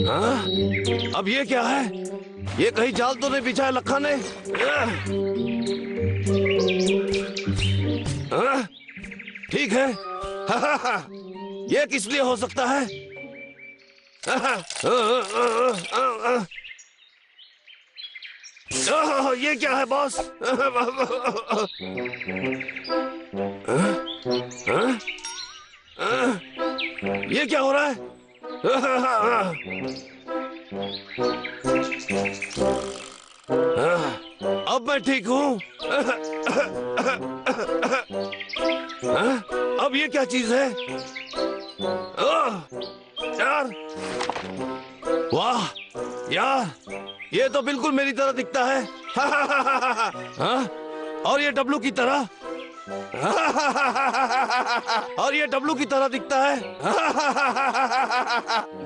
हाँ? अब ये क्या है? ये कहीं जाल तो नहीं बिछा है लखा ने? हाँ? ठीक है। ये किस लिए हो सकता है? ये क्या है बॉस? ये क्या हो रहा है? अब मैं ठीक हूँ। अब ये क्या चीज है? यार, वाह यार, ये तो बिल्कुल मेरी तरह दिखता है। हाँ? और ये डब्लू की तरह। और ये डब्लू की तरह दिखता है।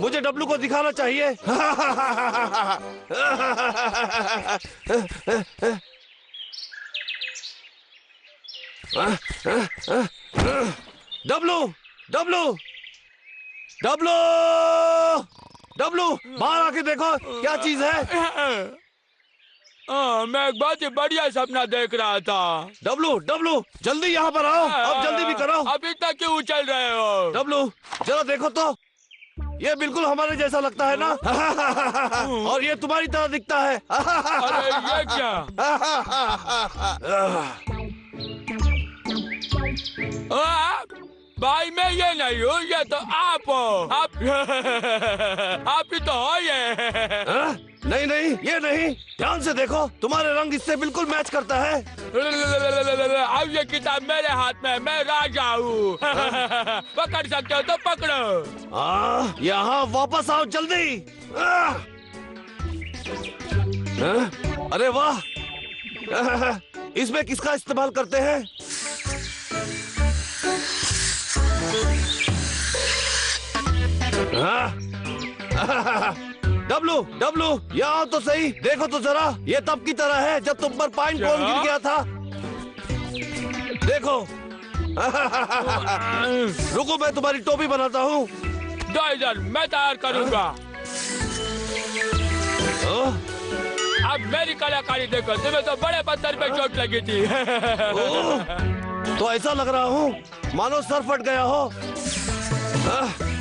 मुझे डब्लू को दिखाना चाहिए। डब्लू, डब्लू, डब्लू, डब्लू, बाहर आके देखो क्या चीज है। मैं एक बहुत ही बढ़िया सपना देख रहा था। डब्लू, डब्लू, जल्दी यहाँ पर आओ। अब जल्दी भी करो। अभी तक क्यों उछल रहे हो? डब्लू, जरा देखो तो, ये बिल्कुल हमारे जैसा लगता है ना? और ये तुम्हारी तरह दिखता है। अरे ये क्या? भाई मैं ये नहीं हूँ, ये तो आप हो। आप ही तो हो ये। नहीं नहीं, ये नहीं। ध्यान से देखो, तुम्हारे रंग इससे बिल्कुल मैच करता है। अब ये किताब मेरे हाथ में, मैं राजा हूँ। पकड़ सकते हो तो पकड़ो। यहाँ वापस आओ जल्दी। अरे वाह, इसमें किसका इस्तेमाल करते हैं? डब्लू, डब्लू, यहाँ आओ तो सही। देखो तो जरा, ये तब की तरह है जब तुम पर पाइन कोन गिर गया था। देखो। रुको, मैं तुम्हारी टोपी बनाता हूँ। इधर मैं तैयार करूँगा। अब मेरी कलाकारी देखो। तुम्हें तो बड़े पत्थर पे चोट लगी थी। तो ऐसा लग रहा हूँ मानो सर फट गया हो।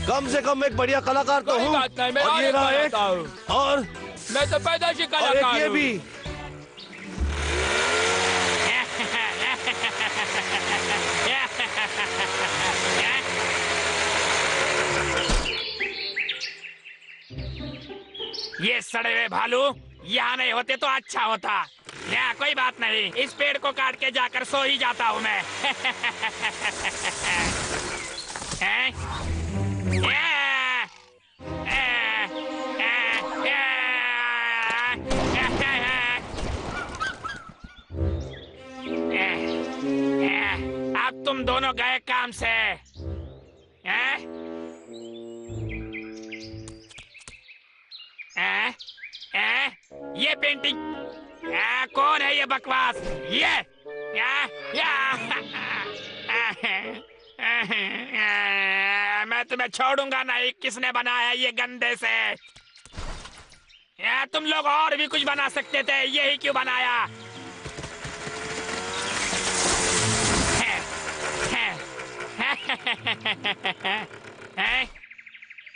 कम से कम एक बढ़िया कलाकार तो हूँ। और ये रहा एक, और मैं तो पैदाइशी कलाकार हूँ। ये भी। ये सड़े हुए भालू यहाँ नहीं होते तो अच्छा होता। यहाँ कोई बात नहीं, इस पेड़ को काट के जाकर सो ही जाता हूँ मैं। अब तुम दोनों गए काम से। ये पेंटिंग कौन है? ये बकवास, ये मैं तुम्हें छोड़ूंगा नहीं। किसने बनाया ये गंदे से? तुम लोग और भी कुछ बना सकते थे, यही क्यों बनाया?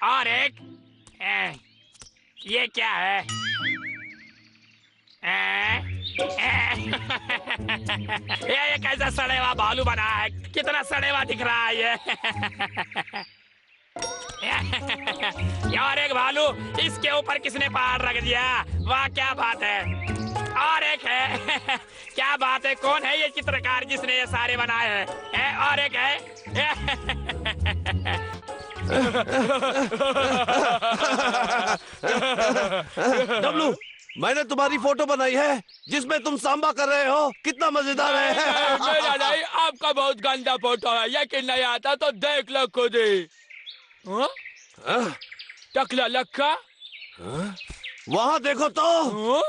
और एक, ये क्या है? ये कैसा सड़ेवा भालू बना है? कितना सड़ेवा दिख रहा है ये। और एक भालू, इसके ऊपर किसने पहाड़ रख दिया? वाह क्या बात है। और एक है। क्या बात है, कौन है ये चित्रकार जिसने ये सारे बनाए हैं? और एक है। डब्लू, मैंने तुम्हारी फोटो बनाई है जिसमें तुम सांबा कर रहे हो। कितना मजेदार है। मेरा नहीं, आपका बहुत गंदा फोटो है। यकीन नहीं आता तो देख लो खुद ही। टकला लक्का, वहाँ देखो तो।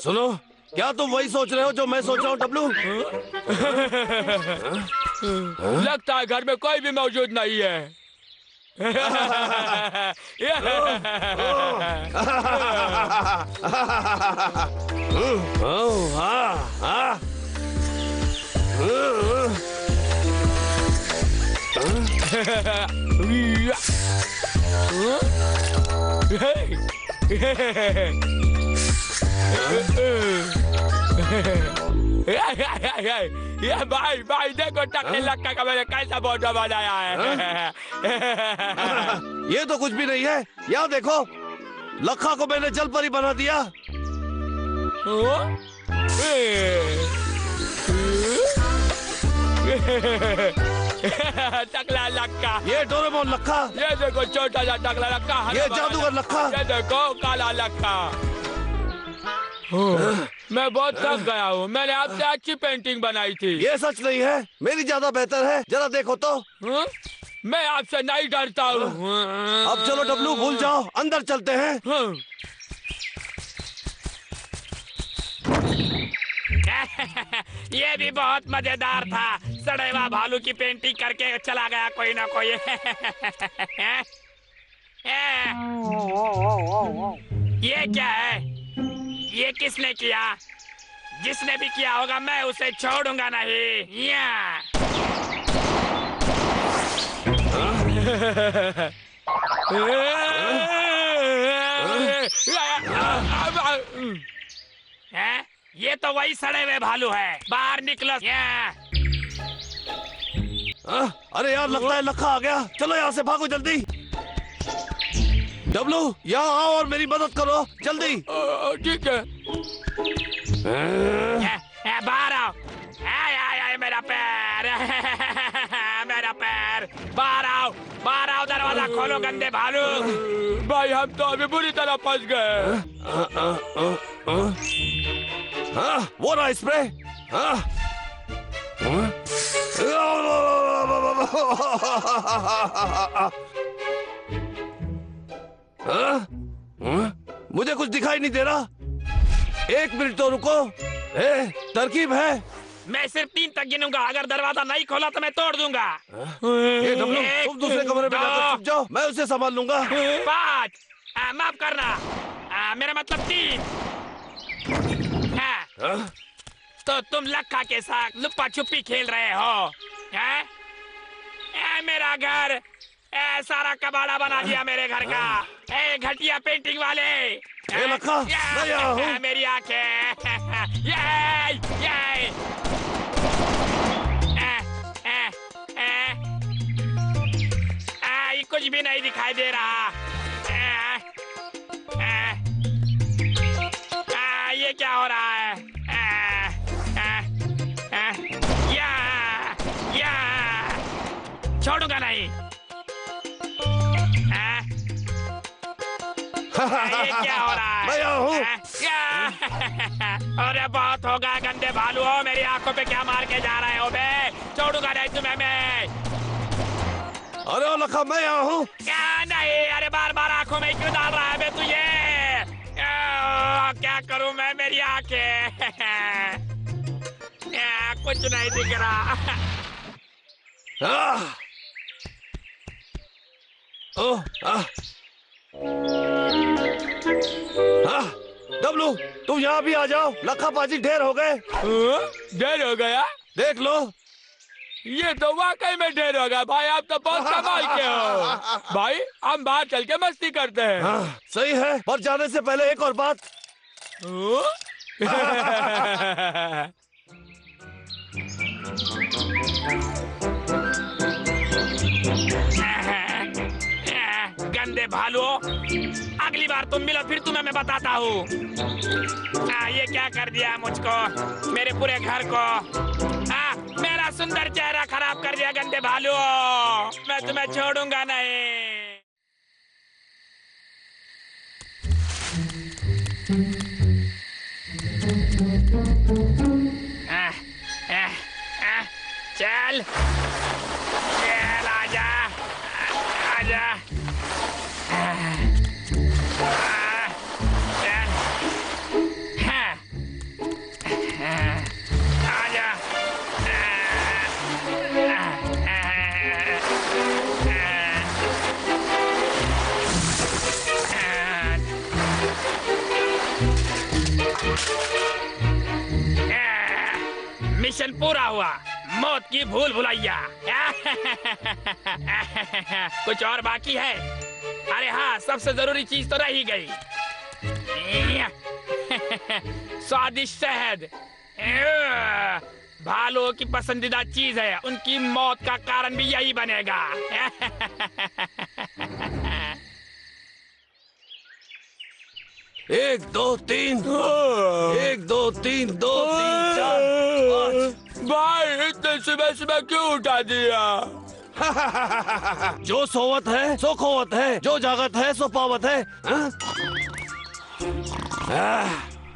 सुनो, क्या तुम वही सोच रहे हो जो मैं सोच रहा हूँ? डब्लू, लगता है घर में कोई भी मौजूद नहीं है। ये भाई भाई देखो टकले लक्का का मैंने कैसा फोटो बनाया है। ये तो कुछ भी नहीं है। यहाँ देखो, लखा को मैंने जल परी बना दिया। टकला लक्का, ये डोरेमोन लखा, ये देखो छोटा सा टकला लक्का, ये जादूगर लखा, ये देखो काला लक्का। मैं बहुत थक गया हूँ। मैंने आपसे अच्छी पेंटिंग बनाई थी। ये सच नहीं है, मेरी ज्यादा बेहतर है। जरा देखो तो। मैं आपसे नहीं डरता हूँ। अब चलो डब्लू, भूल जाओ, अंदर चलते हैं। ये भी बहुत मजेदार था। सड़े हुआ भालू की पेंटिंग करके चला गया कोई ना कोई। ये क्या है? ये किसने किया? जिसने भी किया होगा मैं उसे छोड़ूंगा नहीं। ये तो वही सड़े हुए भालू है। बाहर निकलो। अरे यार, लगता है लखा आ गया। चलो यहाँ से भागो जल्दी। डब्लू, यहाँ आओ और मेरी मदद करो जल्दी। ठीक है। बाहर आओ। मेरा पैर। मेरा पैर। बाहर आओ, बाहर आओ, दरवाजा खोलो गंदे भालू। भाई हम तो अभी बुरी तरह फंस गए। वो रहा स्प्रे। मुझे कुछ दिखाई नहीं दे रहा। एक मिनट तो रुको। तरकीब है। मैं सिर्फ 3 तक गिनूंगा। अगर दरवाजा नहीं खोला तो मैं तोड़ दूंगा। ये डब्लू, तुम दूसरे कमरे में जाकर छुप जाओ, मैं उसे संभाल लूंगा। 5, माफ करना, मेरा मतलब 3। तो तुम लखा के साथ लुप्पा छुपी खेल रहे हो? मेरा घर सारा कबाड़ा बना दिया मेरे घर का। घटिया पेंटिंग वाले। लखा, मैं यहाँ हूँ। मेरी आंखें। कुछ भी नहीं दिखाई दे रहा। ये क्या हो रहा है? छोड़ूंगा नहीं। ये क्या हो रहा है? मैं यहाँ हूँ। अरे बहुत होगा गंदे भालू हो। मेरी आंखों पे क्या मार के जा रहे हो बे? छोड़ूंगा नहीं तुम्हें मैं। अरे ओ लखा, मैं यहाँ हूँ। क्या नहीं? अरे बार बार आंखों में क्यों डाल रहा है बे तुझे? क्या करूं मैं? मेरी आंखें। कुछ नहीं दिख रहा। डब्लू, तुम यहाँ भी आ जाओ। लखा पाजी ढेर हो गए। ढेर हो गया? देख लो। ये तो वाकई में ढेर हो गया। भाई आप तो बहुत कमाल के हो। भाई हम बाहर चल के मस्ती करते हैं। सही है, पर जाने से पहले एक और बात। गंदे भालू, अगली बार तुम मिलो फिर तुम्हें मैं बताता हूँ। ये क्या कर दिया मुझको, मेरे पूरे घर को। मेरा सुंदर चेहरा खराब कर दिया गंदे भालू। मैं तुम्हें छोड़ूंगा नहीं। चल चल, आजा आजा। चल आजा। मिशन पूरा हुआ। मौत की भूल भुलैया। कुछ और बाकी है? अरे हाँ, सबसे जरूरी चीज तो रह ही गई। स्वादिष्ट शहद। भालुओं की पसंदीदा चीज है, उनकी मौत का कारण भी यही बनेगा। 1 2 3 1 2 3 2 3 4 5। भाई इतने सुबह सुबह क्यों उठा दिया? जो सोवत है सो खोवत है, जो जागत है सो पावत है। हाँ?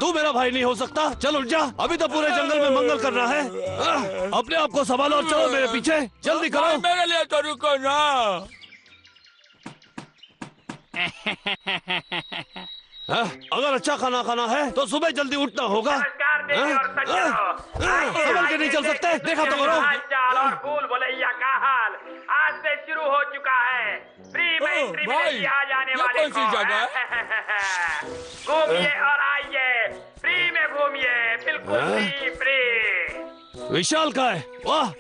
तू मेरा भाई नहीं हो सकता। चल उठ जा, अभी तो पूरे जंगल में मंगल करना है। अपने आप को संभालो और चलो मेरे पीछे, जल्दी करो। मेरे लिए तो रुको ना। अगर अच्छा खाना खाना है तो सुबह जल्दी उठना होगा। संभल के नहीं चल सकते, देखा तो करो। और भूल भुलैया का हाल आज से शुरू हो चुका है। फ्री में एंट्री मिलेगी आ जाने वाले कौन सी जगह? घूमिए और आइए, फ्री में घूमिए, बिल्कुल फ्री। विशाल का है, वाह।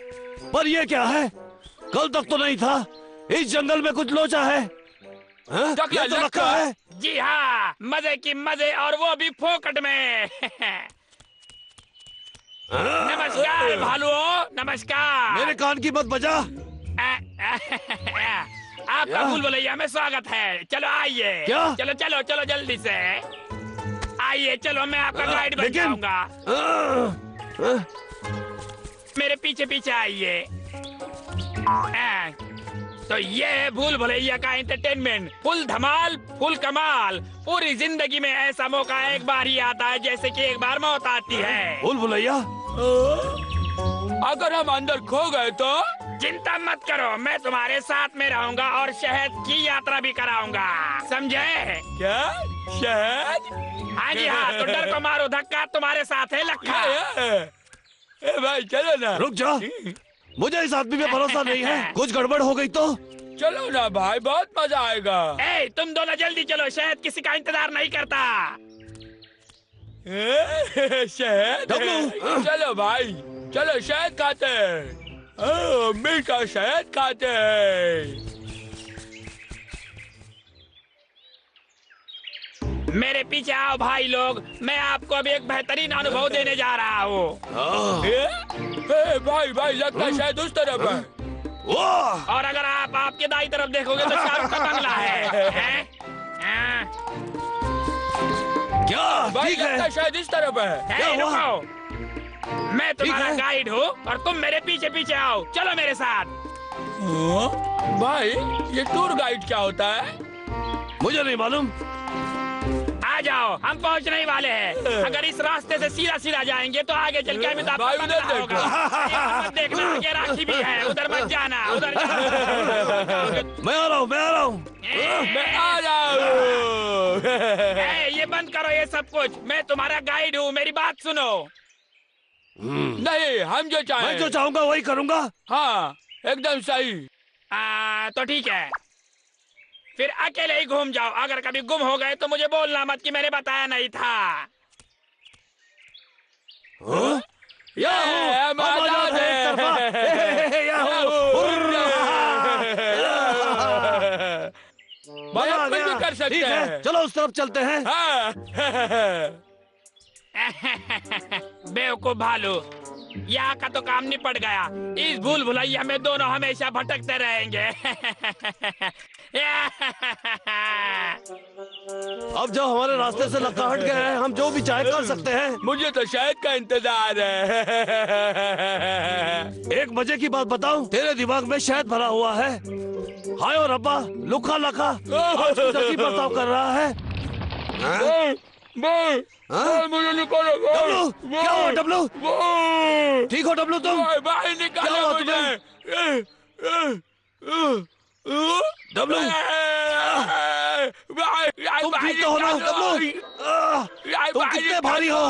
पर ये क्या है? कल तक तो नहीं था। इस जंगल में कुछ लोचा है। ये तो रखा है। जी हाँ, मजे की मजे, और वो भी फोकट में। नमस्कार भालुओं, नमस्कार। मेरे कान की मत बजा। आपका भूल भुलैया में स्वागत है। चलो आइए। क्या? चलो चलो चलो जल्दी से आइए। चलो मैं आपका गाइड बन जाऊंगा। मेरे पीछे पीछे आइए। तो ये है भूल भुलैया का एंटरटेनमेंट। फुल धमाल, फुल कमाल। पूरी जिंदगी में ऐसा मौका एक बार ही आता है, जैसे कि एक बार मौत आती है। भूल भुलैया, अगर हम अंदर खो गए तो? चिंता मत करो, मैं तुम्हारे साथ में रहूंगा और शहद की यात्रा भी कराऊंगा, समझे? क्या शहद? हाँ जी हाँ, तो डर को मारो धक्का, तुम्हारे साथ है लक्का। ए भाई चलो ना। रुक जा, मुझे इस आदमी पे भरोसा नहीं है। कुछ गड़बड़ हो गई तो? चलो ना भाई, बहुत मजा आएगा। ए, तुम दोनों जल्दी चलो, शहद किसी का इंतजार नहीं करता। शहद? चलो भाई, चलो शहद खाते हैं। मीठा शहद खाते हैं। मेरे पीछे आओ भाई लोग, मैं आपको अभी एक बेहतरीन अनुभव देने जा रहा हूँ। भाई भाई, लगता है शायद उस तरफ है। और अगर आप आपके दाई तरफ देखोगे तो शाहरुख का बंगला है। क्या? भाई ठीक लगता है है, शायद इस तरफ है। रुको, मैं तुम्हारा गाइड हूँ और तुम मेरे पीछे पीछे आओ। चलो मेरे साथ। भाई ये टूर गाइड क्या होता है? मुझे नहीं मालूम। आ जाओ, हम पहुंचने ही वाले हैं। अगर इस रास्ते से सीधा सीधा जाएंगे तो आगे चल के अमिताभ भाई, बंगला उधर होगा। मत देखना, ये राखी भी है, उधर मत जाना, उधर जाना। मैं आ रहा हूँ, मैं आ रहा हूँ। मैं आ रहा हूँ। ये बंद करो ये सब कुछ, मैं तुम्हारा गाइड हूँ, मेरी बात सुनो। नहीं, हम जो चाहें। मैं जो चाहूंगा वही करूंगा। हाँ, एकदम सही। तो ठीक है, फिर अकेले ही घूम जाओ। अगर कभी गुम हो गए तो मुझे बोलना मत कि मैंने बताया नहीं था। याहू, हम आजाद हैं एक तरफा। याहू, भाई मजा आ हम कुछ गया। भी कर सकते ठीक है, हैं। चलो उस तरफ चलते हैं। हाँ। बेवकूफ भालू, यहाँ का तो काम निपट गया। इस भूल भुलैया में दोनों हमेशा भटकते रहेंगे। अब जो हमारे रास्ते से लक्का हट गया है, हम जो भी चाहे कर सकते हैं। मुझे तो शहद का इंतजार है। एक मजे की बात बताऊं, तेरे दिमाग में शहद भरा हुआ है। हाय और अब्बा, लुखा लखा आज कुछ अजीब बर्ताव कर रहा है। मुझे निकालो। डब्लू, क्या हुआ डब्लू? ठीक हो डब्लू तुम? भाई निकालो क्या हुआ मुझे। डब्लू, तुम ठीक तो हो ना डब्लू? तुम कितने भारी हो?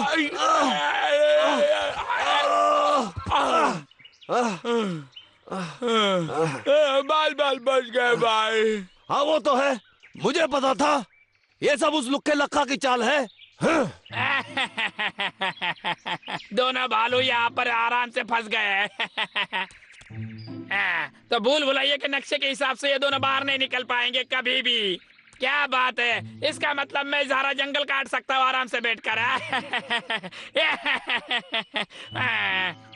बाल बाल बच गए भाई। हाँ वो तो है, मुझे पता था। ये सब उस लुक्के लक्का की चाल है। दोनों भालू यहाँ पर आराम से फंस गए। तो भूल भुलैया के नक्शे के हिसाब से ये दोनों बाहर नहीं निकल पाएंगे कभी भी। क्या बात है, इसका मतलब मैं सारा जंगल काट सकता हूँ आराम से बैठकर।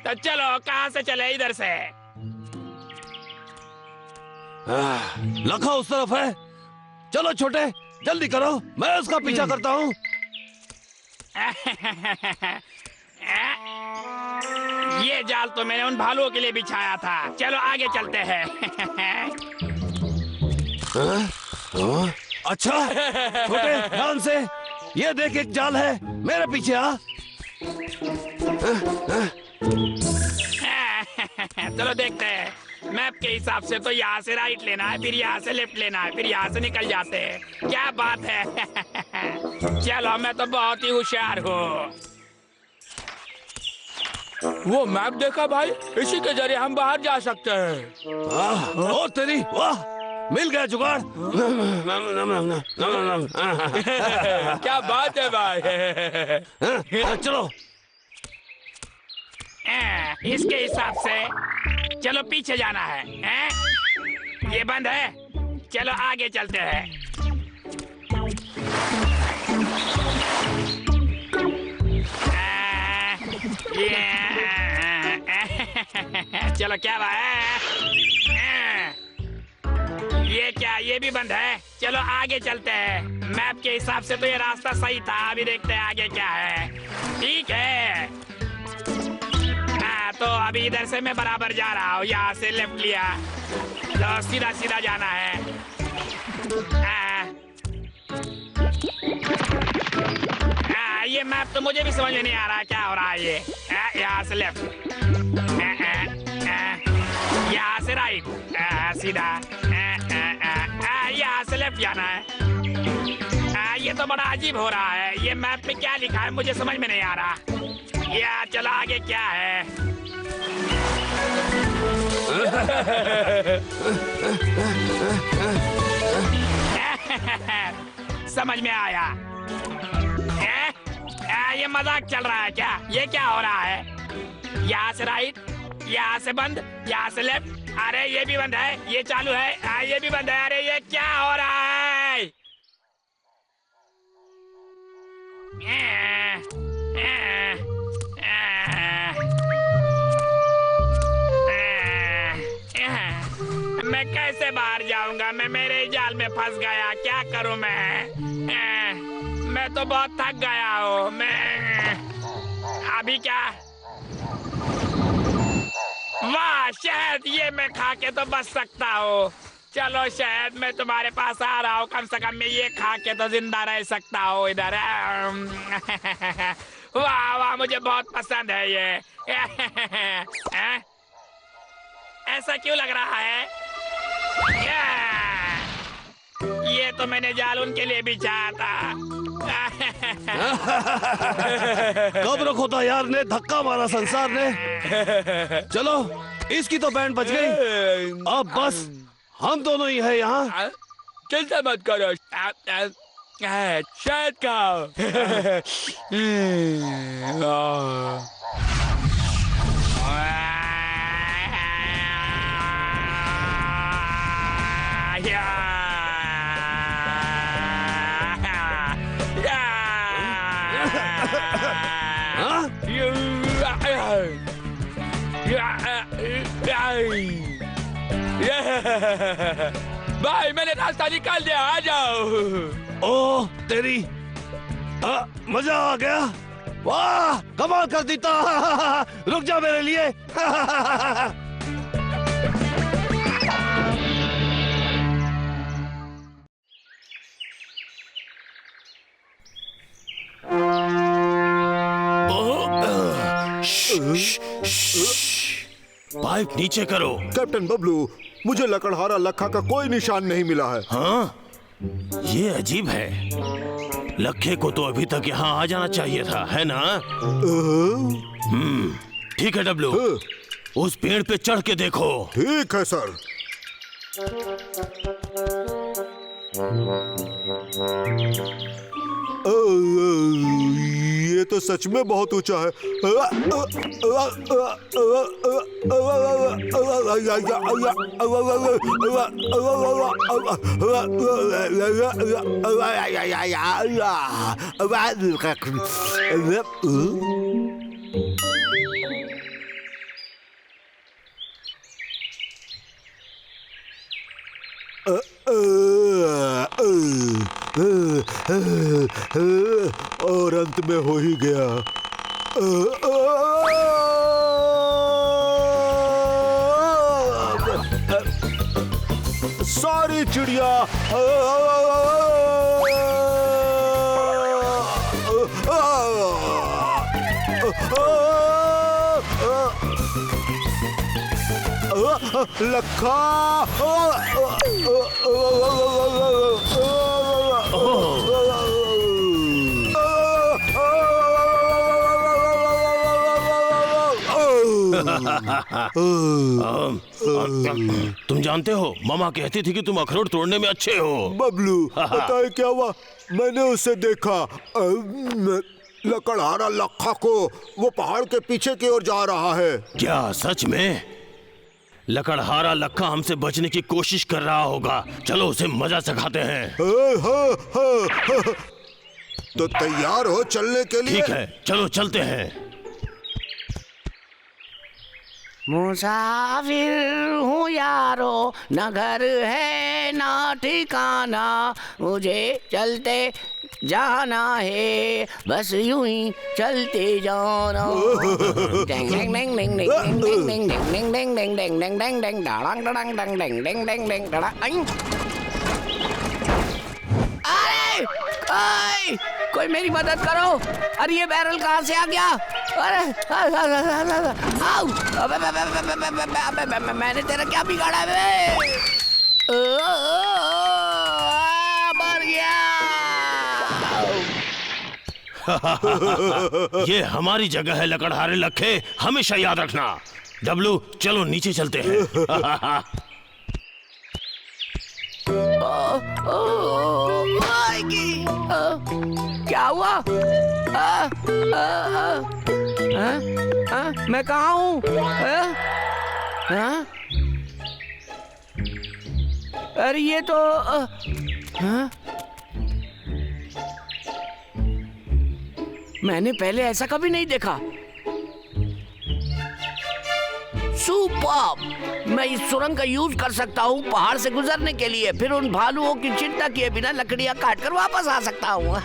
तो चलो, कहाँ से चले? इधर से। लखा उस तरफ है। चलो छोटे, जल्दी करो, मैं उसका पीछा करता हूँ। ये जाल तो मैंने उन भालुओं के लिए बिछाया था। चलो आगे चलते हैं। अच्छा छोटे, ध्यान से। ये देख, एक जाल है, मेरे पीछे आ। चलो देखते हैं। मैप के हिसाब से तो यहाँ से राइट लेना है, फिर यहाँ से लेफ्ट लेना है, फिर यहाँ से निकल जाते हैं। क्या बात है। चलो, मैं तो बहुत ही होशियार हूँ। वो मैप देखा भाई, इसी के जरिए हम बाहर जा सकते हैं। ओ तेरी, वाह, मिल गया जुगाड़। क्या बात है भाई। चलो। इसके हिसाब से चलो पीछे जाना है। ये बंद है, चलो आगे चलते हैं। चलो, क्या बात है? ये क्या, ये भी बंद है? चलो आगे चलते हैं। मैप के हिसाब से तो ये रास्ता सही था। अभी देखते हैं आगे क्या है। ठीक है, तो अभी इधर से मैं बराबर जा रहा हूँ। यहाँ से लेफ्ट लिया, तो सीधा सीधा जाना है। ये मैप तो मुझे भी समझ में नहीं आ रहा क्या हो रहा है। ये यहाँ से लेफ्ट, यहाँ से राइट, सीधा, यहाँ से लेफ्ट जाना है। ये तो बड़ा अजीब हो रहा है। ये मैप में क्या लिखा है मुझे समझ में नहीं आ रहा। या चलो आगे क्या है। समझ में आया। ये मजाक चल रहा है क्या? ये क्या हो रहा है? यहाँ से राइट, यहाँ से बंद, यहाँ से लेफ्ट। अरे ये भी बंद है, ये चालू है, ये भी बंद है। अरे ये क्या हो रहा है? मैं कैसे बाहर जाऊंगा? मैं मेरे जाल में फंस गया। क्या करूं मैं तो बहुत थक गया हूँ। मैं अभी क्या? वाह, शहद, ये मैं खा के तो बच सकता हूँ। चलो शहद, मैं तुम्हारे पास आ रहा हूँ। कम से कम मैं ये खा के तो जिंदा रह सकता हूँ इधर। वाह वाह, मुझे बहुत पसंद है ये। ऐसा क्यों लग रहा है? ये तो मैंने जाल उनके लिए बिछाया था। कब रखो था यार ने, धक्का मारा संसार ने। चलो, इसकी तो बैंड बच गई। अब बस हम दोनों ही है यहाँ। चिंता मत करो, शायद खाओ। भाई, मैंने रास्ता निकाल दिया, आ जाओ। ओह तेरी, मजा आ गया। वाह, कमाल कर देता। रुक जा मेरे लिए। पाइप नीचे करो। कैप्टन बबलू, मुझे लकड़हारा लखा का कोई निशान नहीं मिला है। हाँ, ये अजीब है। लखे को तो अभी तक यहाँ आ जाना चाहिए था, है ना? ठीक है डब्लू, उस पेड़ पे चढ़ के देखो। ठीक है सर। ये तो सच में बहुत ऊंचा है। और अंत में हो ही गया। सॉरी चिड़िया। लखा। तुम जानते हो मामा कहती थी कि तुम अखरोट तोड़ने में अच्छे हो। बबलू बताए क्या हुआ? मैंने उसे देखा, लकड़हारा लखा को। वो पहाड़ के पीछे की ओर जा रहा है। क्या सच में? लकड़हारा लखा हमसे बचने की कोशिश कर रहा होगा। चलो उसे मजा चखाते हैं। तो तैयार हो चलने के लिए? ठीक है, चलो चलते हैं। मुसाफिर हूँ यारो, न घर है ना ठिकाना, मुझे चलते जाना है, बस यूं ही चलते जाना। डेंग डेंग डेंग डेंग डेंग डेंग डेंग डेंग डेंग डेंग डेंग डेंग डेंग डेंग डांग डांग डांग डेंग डेंग डेंग डेंग डांग। अरे कोई मेरी मदद करो। अरे ये बैरल कहाँ से आ गया? अरे मैंने तेरा क्या बिगाड़ा है? मर गया। ये हमारी जगह है लकड़हारे लखे, हमेशा याद रखना। डब्लू चलो नीचे चलते हैं। क्या हुआ? मैं कहाँ हूँ? अरे ये तो मैंने पहले ऐसा कभी नहीं देखा। सुपर्ब! मैं इस सुरंग का यूज कर सकता हूँ पहाड़ से गुजरने के लिए, फिर उन भालुओं की चिंता किए बिना लकड़ियाँ काटकर वापस आ सकता हूँ।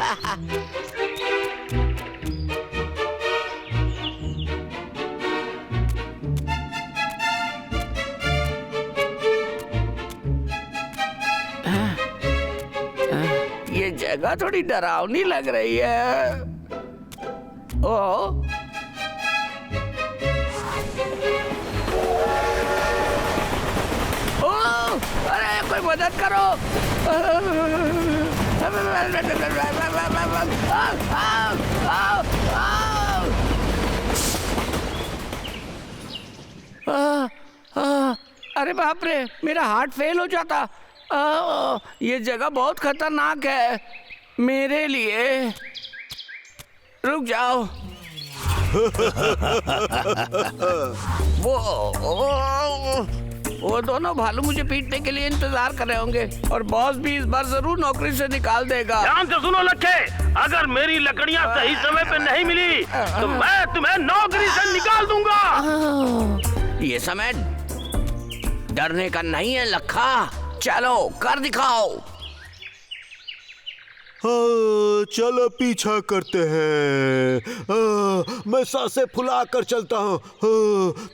ये जगह थोड़ी डरावनी लग रही है। ओ अरे कोई मदद करो। अरे बाप रे, मेरा हार्ट फेल हो जाता। ये जगह बहुत खतरनाक है मेरे लिए। रुक जाओ। वो दोनों भालू मुझे पीटने के लिए इंतजार कर रहे होंगे और बॉस भी इस बार जरूर नौकरी से निकाल देगा। ध्यान से सुनो लक्के, अगर मेरी लकड़ियाँ सही समय पे नहीं मिली तो मैं तुम्हें नौकरी से निकाल दूंगा। ये समय डरने का नहीं है लखा, चलो कर दिखाओ। हाँ, चलो पीछा करते हैं। मैं सांसें फुला कर चलता हूँ।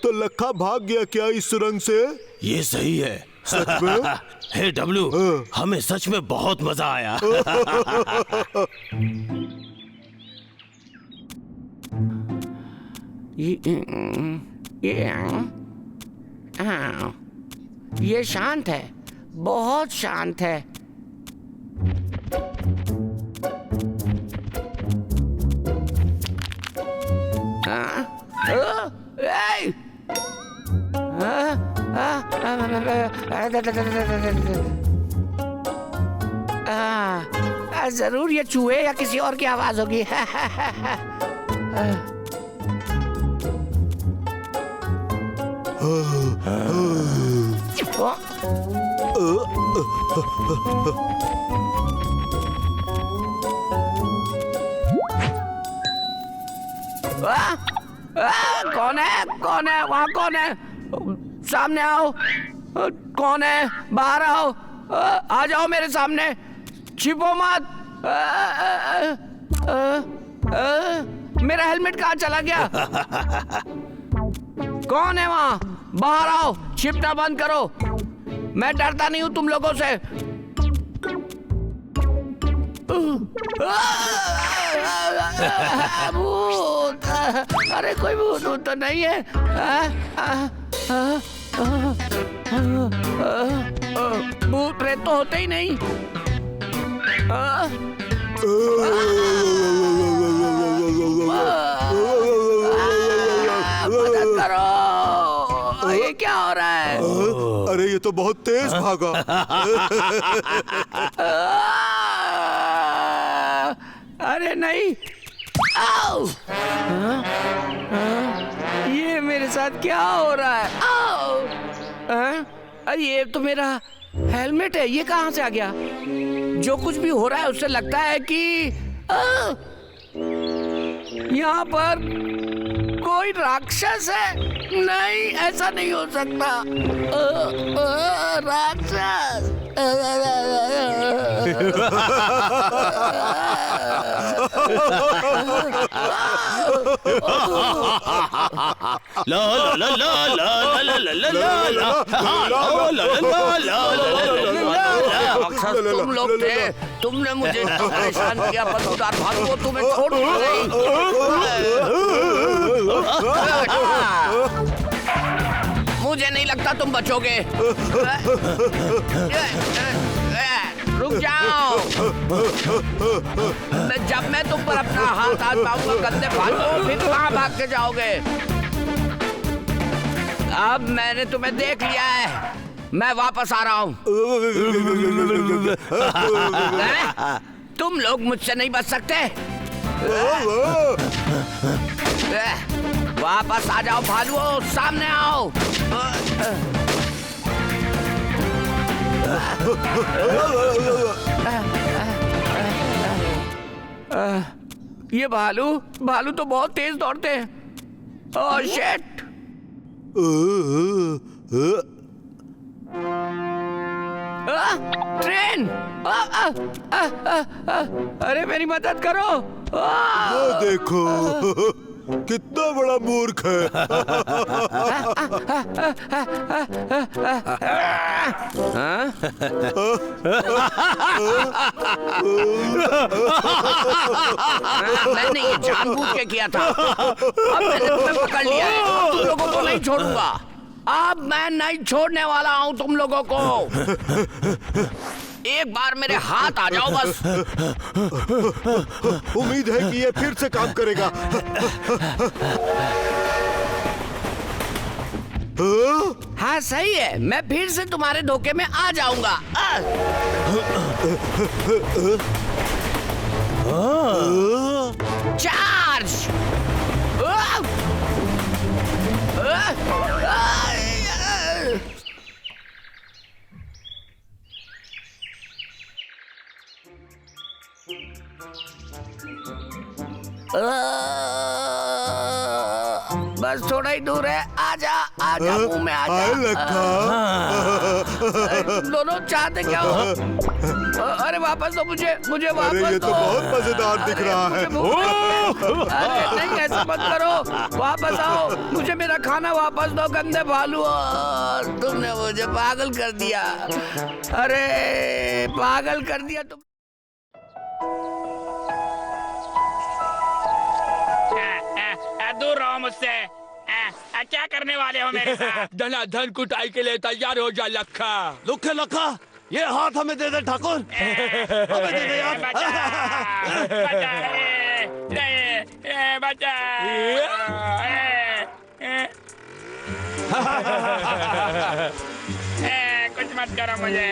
तो लखा भाग गया क्या इस सुरंग से? ये सही है। सच में? हे डब्लू, हमें सच में बहुत मजा आया। ये शांत है, बहुत शांत है। जरूर ये चूहे या किसी और की आवाज होगी। कौन है? कौन है वहाँ? कौन है? सामने आओ। कौन है? बाहर आओ। आ जाओ मेरे सामने, छिपो मत। मेरा हेलमेट कहाँ चला गया? कौन है वहाँ? बाहर आओ, छिपना बंद करो। मैं डरता नहीं हूँ तुम लोगों से। भूत! अरे कोई भूत तो नहीं है। भूत प्रेत तो होते ही नहीं। मदद करो, ये क्या हो रहा है? अरे ये तो बहुत तेज भागा। अरे नहीं। आओ! ये मेरे साथ क्या हो रहा है? आओ! अरे ये तो मेरा हेलमेट है, ये कहाँ से आ गया? जो कुछ भी हो रहा है उससे लगता है कि यहाँ पर कोई राक्षस है। नहीं, ऐसा नहीं हो सकता। राक्षस! ला ला ला ला ला ला ला ला ला राक्षस तुम लोग थे, तुमने मुझे परेशान किया। बदबूदार भालू तुम्हें छोड़ नहीं। मुझे नहीं लगता तुम बचोगे। रुक जाओ। जब मैं तुम पर अपना हाथ आजमाऊंगा गंदे भालू, फिर कहाँ भाग के जाओगे? अब मैंने तुम्हें देख लिया है, मैं वापस आ रहा हूँ। तुम लोग मुझसे नहीं बच सकते। वापस आ जाओ भालुओं, सामने आओ। ये भालू तो बहुत तेज दौड़ते हैं। Oh shit! ट्रेन! अरे मेरी मदद करो। वो देखो कितना बड़ा मूर्ख है। मैंने ये जानबूझ के किया था। अब मैंने तुम्हें पकड़ लिया है, तुम लोगों को नहीं छोड़ूंगा। अब मैं नहीं छोड़ने वाला हूँ तुम लोगों को। एक बार मेरे हाथ आ जाओ बस। उम्मीद है कि ये फिर से काम करेगा। हाँ सही है, मैं फिर से तुम्हारे धोखे में आ जाऊंगा। चार्ज! बस थोड़ा ही दूर है, आजा आजा, मुंह में आजा। तुम दोनों चाहते क्या हो? अरे वापस दो मुझे वापस अरे ये दो। तो बहुत मजेदार दिख रहा है। अरे नहीं, ऐसा मत करो, वापस आओ, मुझे मेरा खाना वापस दो गंदे भालू। तुमने मुझे पागल कर दिया। अरे पागल कर दिया तुम। दूर रहो मुझसे। क्या करने वाले हो मेरे साथ? धनाधन कुटाई के लिए तैयार हो जा लखा। लुखे लखा, ये हाथ हमें दे दे ठाकुर। हमें दे दे यार। बचा, बचा, बचा। कुछ मत करो मुझे।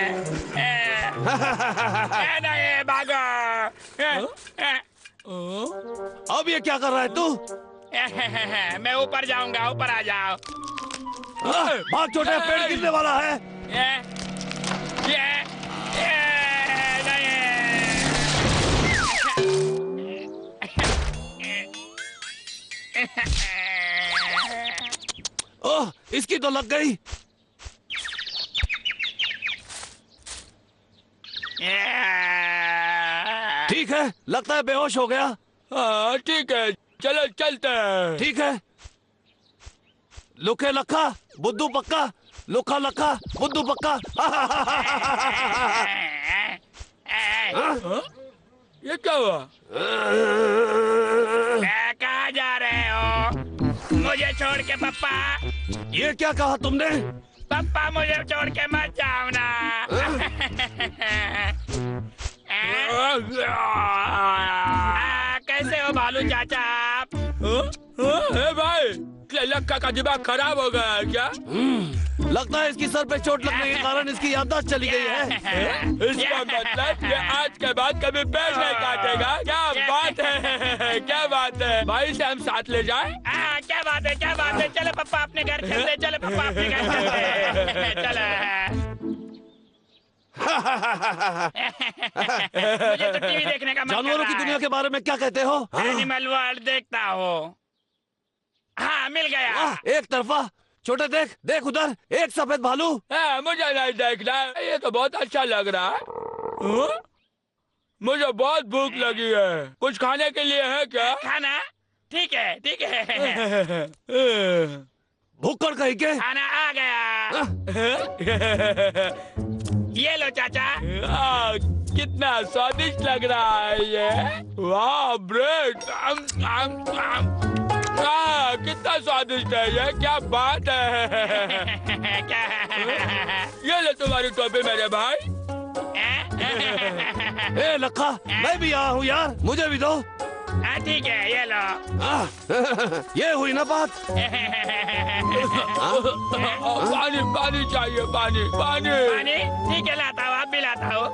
नहीं भागो। अब ये क्या कर रहा है तू? मैं ऊपर जाऊंगा, ऊपर आ जाओ। भाग छोटे, पेड़ गिरने वाला है। ओह, इसकी तो लग गई। ठीक है, लगता है बेहोश हो गया। हाँ ठीक है, चलो चलते हैं। ठीक है। लुखे लखा बुद्धू पक्का, लुखा लखा बुद्धू पक्का। ये क्या हुआ? कहाँ जा रहे हो? मुझे छोड़ के पप्पा। ये क्या कहा तुमने? पप्पा मुझे छोड़ के मत जाओ ना। कैसे हो भालू चाचा आप? भाई, लक्का का दिमाग खराब हो गया है क्या? लगता है इसकी सर पे चोट लगने के कारण इसकी याददाश्त चली गई है। इसका मतलब ये आज के बाद कभी पेड़ नहीं काटेगा। क्या बात है, क्या बात है। भाई से हम साथ ले जाएं? क्या बात है, क्या बात है। चलो पप्पा अपने घर चलते, चलो पप्पा अपने घर चलते। चलो। मुझे तो टीवी देखने का मन कर जानवरों रहा की है। दुनिया के बारे में क्या कहते हो? एनिमल वर्ल्ड देखता हो। हाँ मिल गया। एक तरफा। छोटे देख, देख उधर, एक सफेद भालू। मुझे नहीं देखना, ये तो बहुत अच्छा लग रहा है। मुझे बहुत भूख लगी है, कुछ खाने के लिए है क्या? खाना? ठीक है, ठीक है। भूखड़ कहीं के। खाना आ गया। ये लो चाचा। कितना स्वादिष्ट लग रहा है ये। वाह, ब्रेड। कितना स्वादिष्ट है ये, क्या बात है। ये ले तुम्हारी टोपी मेरे भाई। ए लखा, मैं भी आया हूँ यार, मुझे भी दो। ठीक है, ये लो। ये हुई ना बात। पानी पानी चाहिए, पानी पानी। पानी? ठीक है, लाता हूँ, आप भी लाता हूँ।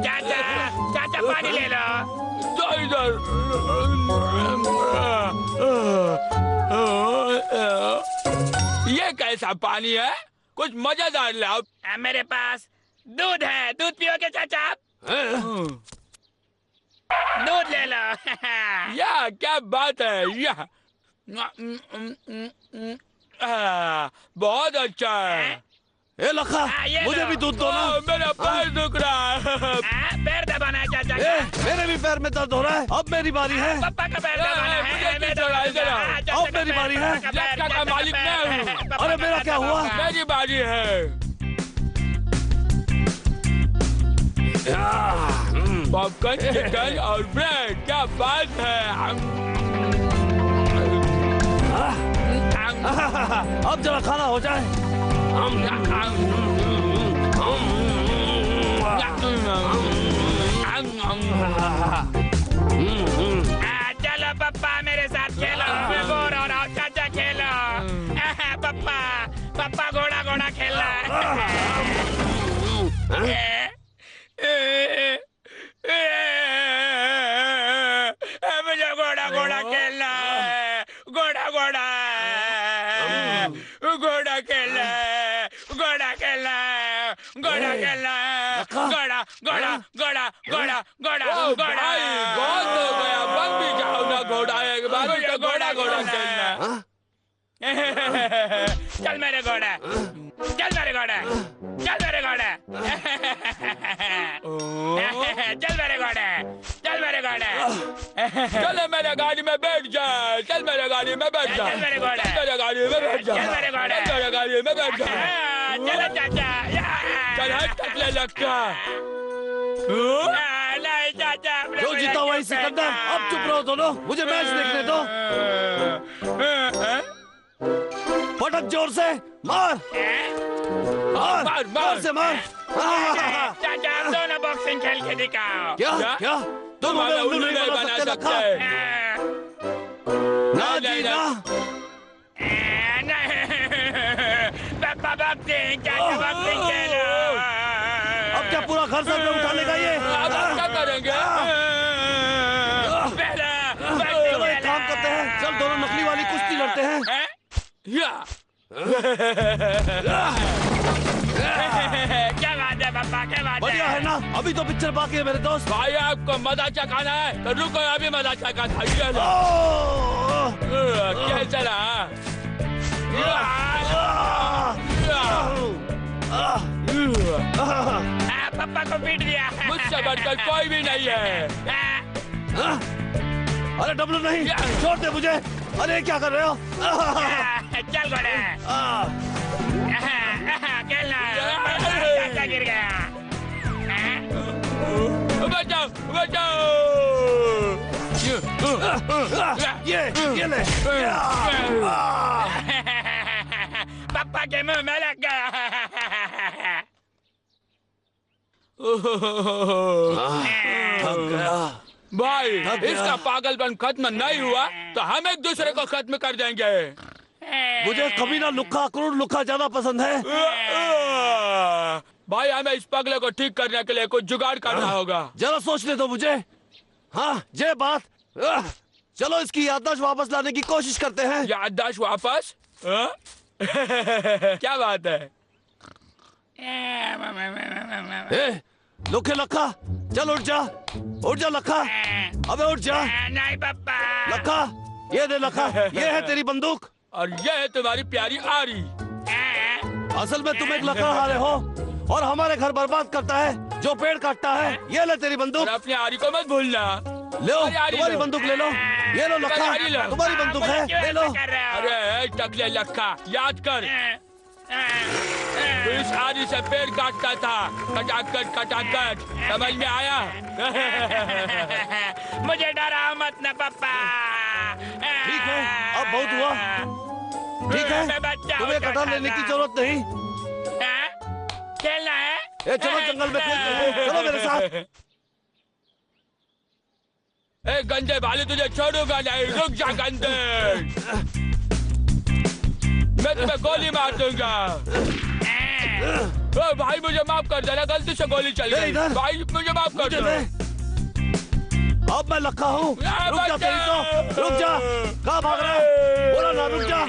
चाचा, चाचा पानी ले लो। तो इधर। ये कैसा पानी है? कुछ मजेदार लाओ। मेरे पास दूध है, दूध पियोगे चाचा आप? दूध ले लो। या क्या बात है, या बहुत अच्छा है। ए लखा, ये मुझे लो। भी दूध दो ना। मेरा पैर दुख रहा है। पैर दबाना है चाचा ए, का। मेरे भी पैर में दर्द हो रहा है। अब मेरी बारी है। पप्पा का पैर दबाना है। मुझे मैं क्यों दबाई दे रहा? चाचा अब का मेरी पैर, बारी है। पप्पा का पैर, लड़का का चाचा मालिक पैर, मैं हूँ। पप्पा अरे का मेरा पैर क्या हुआ? दबाऊंगा। मेरी बारी है। पॉपकॉर्न, चिकन और ब्रेड, क्या बात है। अब जरा खाना हो जाए। चलो पप्पा मेरे साथ खेलो। मैं बोर हो रहा हूँ, चाचा खेलो। पप्पा, पप्पा घोड़ा घोड़ा खेलना मुझे घोड़ा घोड़ा खेलना है। घोड़ा घोड़ा घोड़ा खेलना है, घोड़ा खेलना है, घोड़ा खेलना है, घोड़ा घोड़ा घोड़ा घोड़ा घोड़ा ओ घोड़ा। भाई, बहुत हो गया, बन भी जाओ ना घोड़ा। एक बार मुझे तो घोड़ा घोड़ा खेलना है। चल मेरे घोड़ा, चल मेरे घोड़ा, चल मेरे घोड़ा। चल मेरे घोड़ा, चल मेरे घोड़ा। चल मेरे गाड़ी में बैठ जा, चल मेरे गाड़ी में बैठ जा, चल मेरे घोड़ा, चल मेरे गाड़ी में बैठ जा, चल मेरे घोड़ा, चल मेरे गाड़ी में बैठ जा। चलो चाचा। चल हट टकले लगता। नहीं चाचा, जो जीता वही सिकंदर। अब चुप रहो दोनों, मुझे मैच देखने दो। पटक जोर से, मार मार, मार, मार। जोर से मार। चाचा हम दोनों बॉक्सिंग खेल के दिखाओ। क्या क्या तुम हमें उल्लू नहीं बना सकते लखा? ना जी ना। पापा बॉक्सिंग, चाचा बॉक्सिंग खेलो। अब क्या पूरा घर सर पे उठा लेगा ये? अब क्या करेंगे? क्या बात है पापा, क्या बात बढ़िया है ना? अभी तो पिक्चर बाकी है मेरे दोस्त। भाई आपको मजा चखाना है तो रुको, अभी मजा चखा था। ये लो। क्या चला? पापा को पीट दिया। मुझसे बढ़कर कोई भी नहीं है। अरे डब्लू नहीं, छोड़ दे मुझे। अरे क्या कर रहे हो? चल घोड़े, खेलना। गिर गया। बचाओ बचाओ। ये ले। पापा के मुंह में लग गया। थक गया। भाई थक गया। इसका पागलपन खत्म नहीं हुआ तो हम एक दूसरे को खत्म कर देंगे। मुझे कमीना लुक्खा क्रूर लुक्खा ज्यादा पसंद है। भाई हमें इस पगले को ठीक करने के लिए कुछ जुगाड़ करना होगा। जरा सोचने दो मुझे। हाँ ये बात। चलो इसकी याददाश्त वापस लाने की कोशिश करते हैं। याददाश्त वापस? क्या बात है? ए, लुखे लखा, चल उठ जा लखा। अबे उठ जा नहीं पापा। लखा। ये दे लखा, ये है तेरी बंदूक। और ये है तुम्हारी प्यारी आरी। असल में तुम एक लखा हारे हो और हमारे घर बर्बाद करता है जो पेड़ काटता है। ये ले तेरी और बंदूक। अपनी आरी को मत भूलना। लो तुम्हारी आरी तुम्हारी लो। बंदूक ले लो। ये लो लखा, आरी लो। तुम्हारी बंदूक है, ले लो। अरे टकले लक्का, याद कर तू इस आरी से पेड़ काटता था। कटाकट समझ में आया? मुझे डराओ मत ना पापा। ठीक है, अब बहुत हुआ। ठीक है, मैं बच्चा हूँ, तुम्हें कटार लेने की जरूरत नहीं। खेलना है। ए, चलो जंगल में खेलते हैं। चलो मेरे साथ। ए गंदे भालू, तुझे छोड़ूंगा नहीं। रुक जा गंदे, मैं तुम्हें गोली मार दूंगा। ओ भाई मुझे माफ कर देना, गलती से गोली चल गई। इधर। भाई मुझे माफ कर मुझे दो। दे। अब मैं लखा हूँ। रुक जा तेरी तो, रुक जा। कहाँ भाग रहा है? बोला ना रुक जा।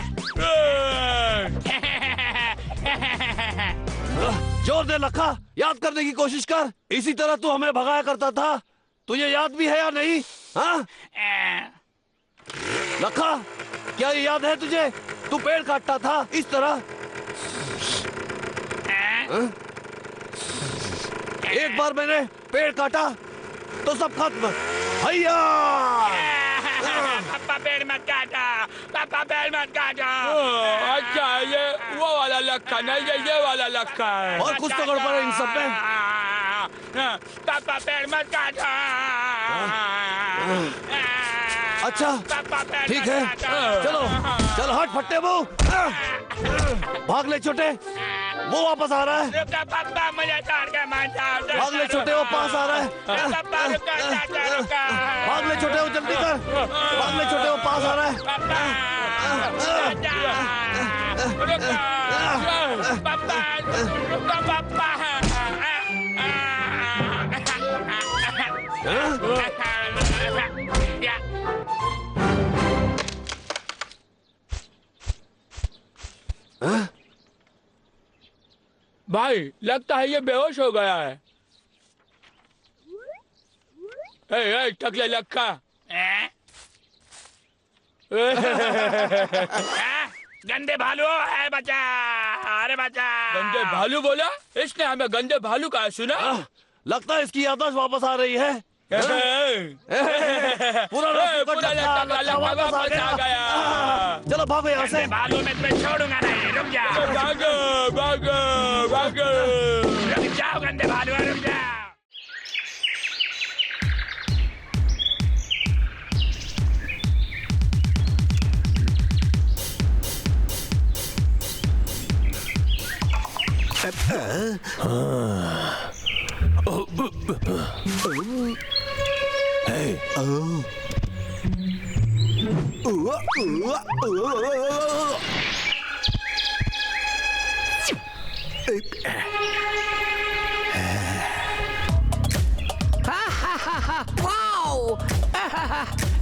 जोर दे लखा, याद करने की कोशिश कर। इसी तरह तू हमें भगाया करता था। तुझे याद भी है या नहीं? हाँ लखा, क्या ये याद है तुझे? तू पेड़ काटता था इस तरह। हाँ? एक बार मैंने पेड़ काटा तो सब खत्म। हैया! पापा पेड़ मत काटा, पापा पेड़ मत काटा। अच्छा ये वो वाला लक्का नहीं, ये वाला लक्का है। और कुछ तो गड़बड़ है इन सब में। पापा पेड़ मत काटा। अच्छा पापा पेड़ ठीक मत है, काटा। चलो चल हट फट्टे मुंह। भाग ले छोटे, वो वापस आ रहा है। रुका पापा, मुझे छोड़ के मत जाओ। भाग ले छोटे, वो पास आ रहा है। पापा रुका, रुका। भाग ले छोटे, वो जल्दी कर। भाग ले छोटे, वो पास आ रहा है। पापा रुका, पापा रुका पापा। भाई लगता है ये बेहोश हो गया है। ए टकले लक्का, गंदे भालू है बचा। अरे बचा। गंदे भालू बोला? इसने हमें गंदे भालू कहा सुना? लगता है इसकी याददाश्त वापस आ रही है। पूरा लक्का वापस आ गया। चलो भागो यहाँ से। भालू मैं तुम्हें छोड़ूंगा नहीं। रुक जा, भागो भागो भागो। रुक जाओ गंदे भालू, रुक जाओ। Wow!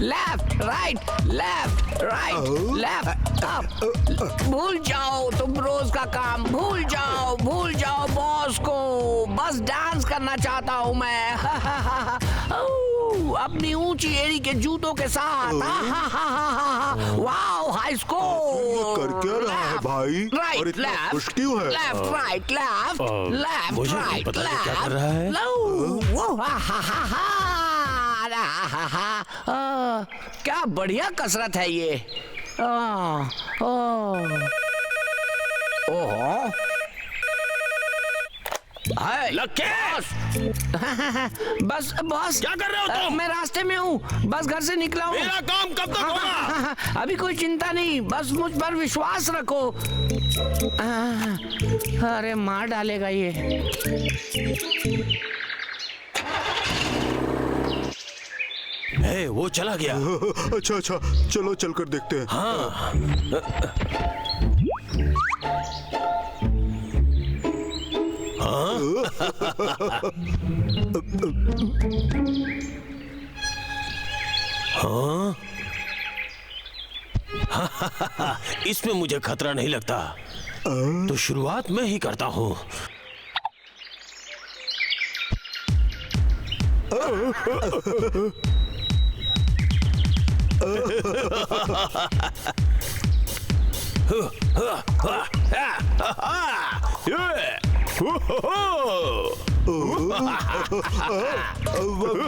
Left right left up. भूल जाओ तुम रोज का काम, भूल जाओ बॉस को, बस डांस करना चाहता हूँ मैं। अपनी ऊंची एड़ी के जूतों के साथ। Wow high score. कर क्या रहा है भाई? और राइट इतना लेफ्ट खुश क्यों है? लेफ्ट राइट लेफ्ट मुझे नहीं राइट पता ये क्या कर रहा है। क्या बढ़िया कसरत है ये। ओहो बस बॉस क्या कर रहे हो तुम? मैं रास्ते में हूँ, बस घर से निकला हूँ। मेरा काम कब तक होगा? अभी कोई चिंता नहीं, बस मुझ पर विश्वास रखो। अरे मार डालेगा ये। वो चला गया। अच्छा चलो चलकर देखते हैं। इसमें मुझे खतरा नहीं लगता, तो शुरुआत मैं ही करता हूँ।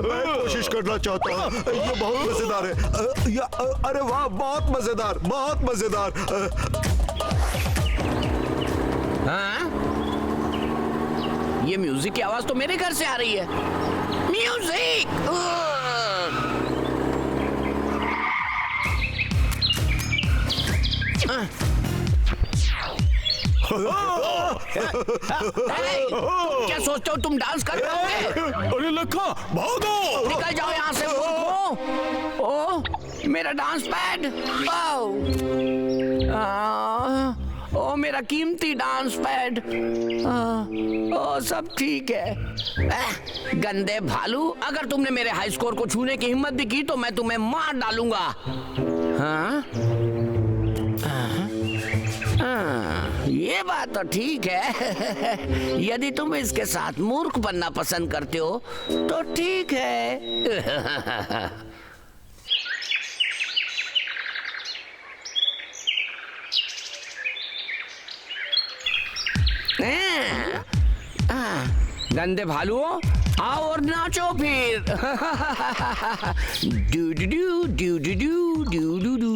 मैं कोशिश करना चाहता हूँ, ये बहुत मजेदार है। अरे वाह, बहुत मजेदार। हाँ? ये म्यूजिक की आवाज तो मेरे घर से आ रही है। म्यूजिक! क्या सोचते हो तुम डांस कर पाओगे? अरे लखा भागो! निकल जाओ यहाँ से मूर्खों। ओ मेरा डांस पैड। ओ मेरा कीमती डांस पैड। ओ सब ठीक है। गंदे भालू, अगर तुमने मेरे हाई स्कोर को छूने की हिम्मत भी की तो मैं तुम्हें मार डालूंगा। हाँ? ये बात तो ठीक है। यदि तुम इसके साथ मूर्ख बनना पसंद करते हो तो ठीक है। गंदे भालुओं, आओ और नाचो फिर। Do do do do do do do do.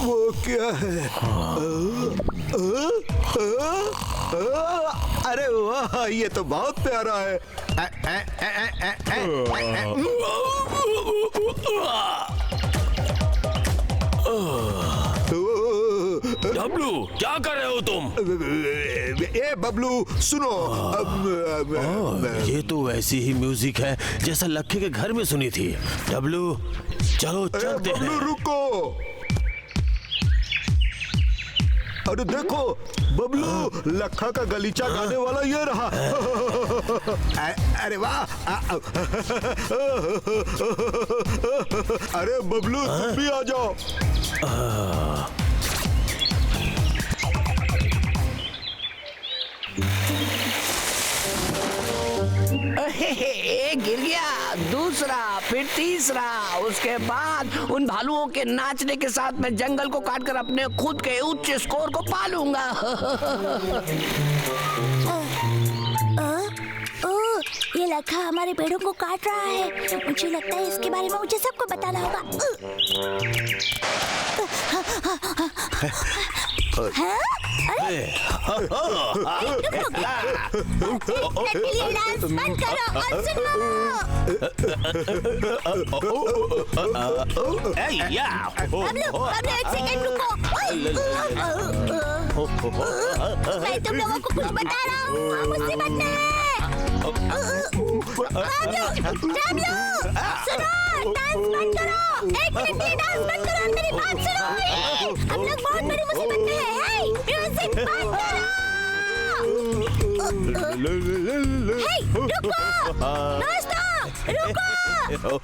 वो क्या है? अरे वाह, ये तो बहुत प्यारा है। डब्लू, क्या कर रहे हो तुम? ए बबलू सुनो। ये तो वैसी ही म्यूजिक है जैसा लक्के के घर में सुनी थी। डब्लू चलो चलते हैं। बबलू रुको। अरे देखो बबलू, लखा का गलीचा गाने वाला ये रहा। अरे वाह। अरे बबलू तुम भी आ जाओ। एक गिर गया, दूसरा, फिर तीसरा। उसके बाद उन भालुओं के नाचने के साथ मैं जंगल को काटकर अपने खुद के उच्च स्कोर को पालूंगा। ये लखा हमारे पेड़ों को काट रहा है। मुझे लगता है इसके बारे में मुझे सबको बताना होगा। डांस बंद करो और सुनो। बबलू, एक सेकंड रुको। मैं तुम लोगों को कुछ बता रहा हूँ, मुझसे बचना है। बबलू, सुनो, डांस बंद करो। एक मिनट ये डांस बंद करो और मेरी बात सुनो। हम लोग बहुत बड़ी मुसीबत में हैं। हे, म्यूजिक बंद करो। हे, रुको दोस्तों, रुको। रुको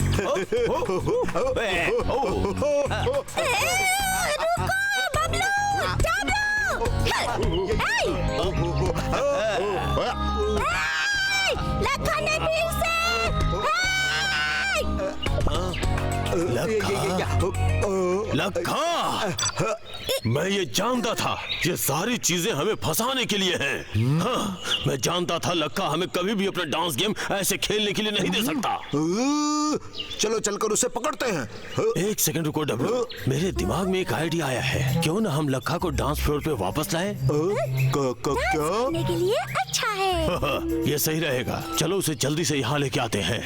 बबलू, चाबलू। हे, लखन ने फिर से। लखा, मैं ये जानता था ये सारी चीजें हमें फंसाने के लिए हैं। हाँ, मैं जानता था लखा हमें कभी भी अपना डांस गेम ऐसे खेलने के लिए नहीं दे सकता। चलो चलकर उसे पकड़ते हैं। एक सेकंड रुको डब्लू, मेरे दिमाग में एक आइडिया आया है। क्यों ना हम लखा को डांस फ्लोर पे वापस लाएं? क्या? करने के लिए अच्छा है। ये सही रहेगा। चलो उसे जल्दी से यहाँ लेके आते हैं।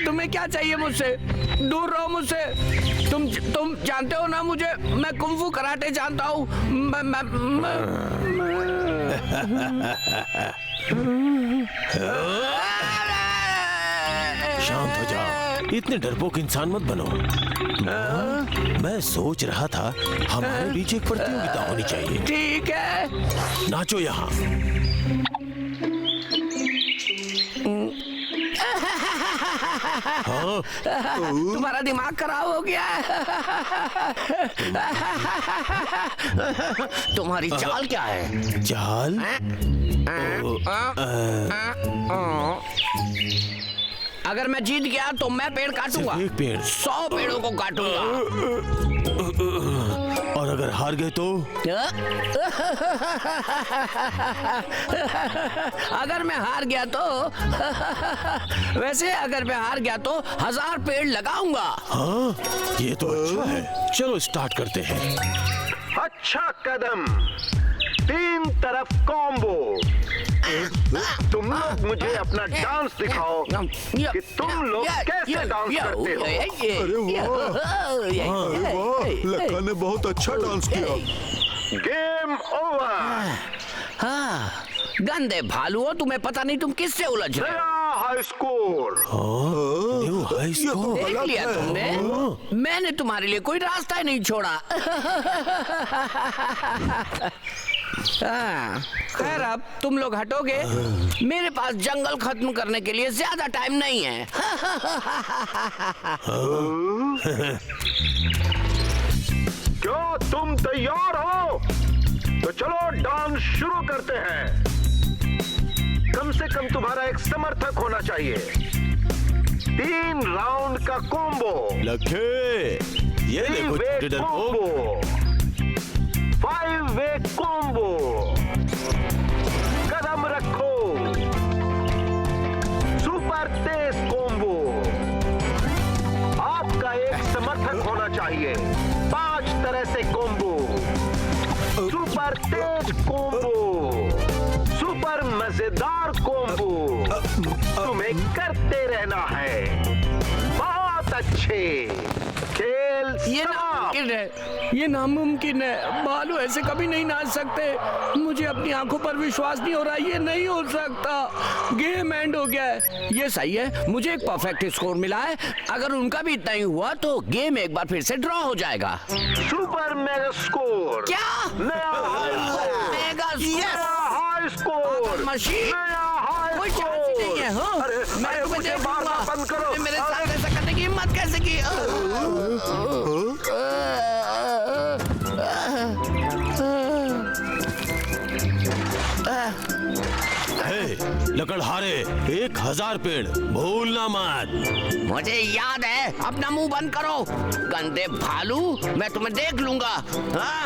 तुम्हें क्या चाहिए मुझसे? दूर रहो मुझसे। तुम जानते हो ना मुझे, मैं कुंफू कराटे जानता हूँ। शांत हो जाओ, इतने डरपोक इंसान मत बनो। मैं सोच रहा था हमारे बीच एक प्रतियोगिता होनी चाहिए। ठीक है, नाचो यहाँ। हाँ? तुम्हारा दिमाग खराब हो गया है। तुम्हारी चाल क्या है? चाल? अगर मैं जीत गया तो मैं पेड़ काटूंगा। एक पेड़? 100 पेड़ों को काटूंगा। और अगर हार गए तो? अगर मैं हार गया तो वैसे अगर मैं हार गया तो 1000 पेड़ लगाऊंगा। हाँ, ये तो अच्छा है। चलो स्टार्ट करते हैं। अच्छा कदम, 3 तरफ कॉम्बो। तुम लोग मुझे अपना डांस दिखाओ कि तुम लोग कैसे डांस करते हो। अरे वाह, लखा ने बहुत अच्छा डांस किया। Game over. हाँ, गंदे भालू हो, तुम्हें पता नहीं तुम किससे उलझ रहे हो। नया हाई स्कोर। हाई स्कोर देख लिया तुमने? मैंने तुम्हारे लिए कोई रास्ता ही नहीं छोड़ा। खैर, अब तुम लोग हटोगे। मेरे पास जंगल खत्म करने के लिए ज्यादा टाइम नहीं है। क्या तुम तैयार हो? तो चलो डांस शुरू करते हैं। कम से कम तुम्हारा एक समर्थक होना चाहिए। 3 राउंड का कॉम्बो। लखे, ये देखो छोटे डरपोक। 5 वे कॉम्बो। कदम रखो। सुपर तेज कॉम्बो। आपका एक समर्थक होना चाहिए। 5 तरह से कॉम्बो। सुपर तेज कॉम्बो, सुपर मजेदार कॉम्बो। तुम्हें करते रहना है। बहुत अच्छे। खेल ये नामुमकिन है, ये नामुमकिन है। भालू ऐसे कभी नहीं नाच सकते। मुझे अपनी आंखों पर विश्वास नहीं हो रहा। ये नहीं हो सकता। गेम एंड हो गया है। ये सही है, मुझे एक परफेक्ट स्कोर मिला है। अगर उनका भी इतना ही हुआ तो गेम एक बार फिर से ड्रॉ हो जाएगा। Super mega score. क्या? नया हाई स्कोर। मशीन नया हाई कोई स्कोर। चांस ही नहीं है। हाँ? अरे, मैं तुम्हें मुझे देख मारना लूंगा। बंद करो। मेरे साथ ऐसा करने की हिम्मत कैसे की? लकड़हारे, 1000 पेड़ भूलना मत। मुझे याद है। अपना मुंह बंद करो गंदे भालू, मैं तुम्हें देख लूंगा। हाँ?